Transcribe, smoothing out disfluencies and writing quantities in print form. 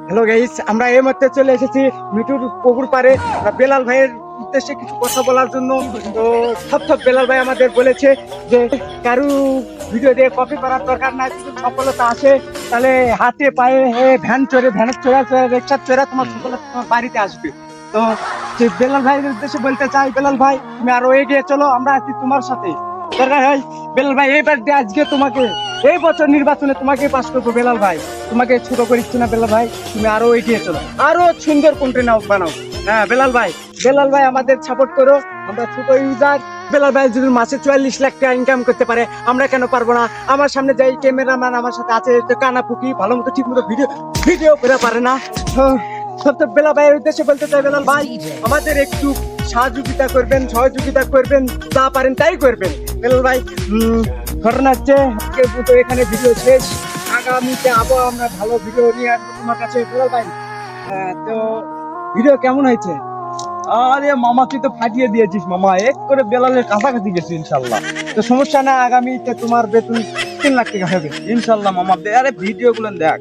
Hello guys, আমরা এই মুহূর্তে চলে এসেছি মিঠুর পুকুর পাড়ে বেলাল ভাইয়ের উদ্দেশ্যে কিছু কথা বলার জন্য। তো সব বেলাল ভাই আমাদের বলেছে যে কারু ভিডিও দিয়ে কপি করার দরকার নাই, যদি সফলতা আসে তাহলে হাতে পায়ে ভ্যানের চড়া রিক্সার চড়া তোমার সফলতা তোমার বাড়িতে আসবে। তো যে বেলাল ভাইয়ের উদ্দেশ্যে বলতে চাই, বেলাল ভাই তুমি আরো এগিয়ে চলো, আমরা আছি তোমার সাথে। দরকার হয় বেলাল ভাই এইবার দিয়ে আজকে তোমাকে এই বছর নির্বাচনে তোমাকে পাস করবো বেলাল ভাই, তোমাকে ছোট করিচ্ছি না বেলাল ভাই, তুমি আরো এগিয়ে চলো, আরো সুন্দর কন্টেন্ট বানাও। হ্যাঁ বেলাল ভাই আমাদের সাপোর্ট করো, আমরা ছোট ইউজার। বেলাল ভাই যদি মাসে 44 লাখ টাকা ইনকাম করতে পারে, আমরা কেন পারবো না? আমার সামনে যাই ক্যামেরাম্যান আমার সাথে আছে, কানা পুকি ভালো মতো ঠিক মতো ভিডিও করে পারে না। সব তো বেলাল ভাইয়ের উদ্দেশ্যে বলতে চাই, বেলাল ভাই আমাদের একটু সহযোগিতা করবেন, যা পারেন তাই করবেন বেলাল ভাই। ঘটনা হচ্ছে তো এখানে ভিডিও শেষ, আগামীতে আবার আমরা ভালো ভিডিও নিয়ে আসবো তোমার কাছে বেলাল ভাই। তো ভিডিও কেমন হয়েছে? আরে মামা, তুই তো ফাটিয়ে দিয়েছিস মামা, এক করে বেলালের কাছাকাছি গেছি ইনশাল্লাহ। তো সমস্যা না, আগামীতে তোমার বেতন 3 লাখ টাকা হবে ইনশাল্লাহ মামা, আরে ভিডিও গুলো দেখ।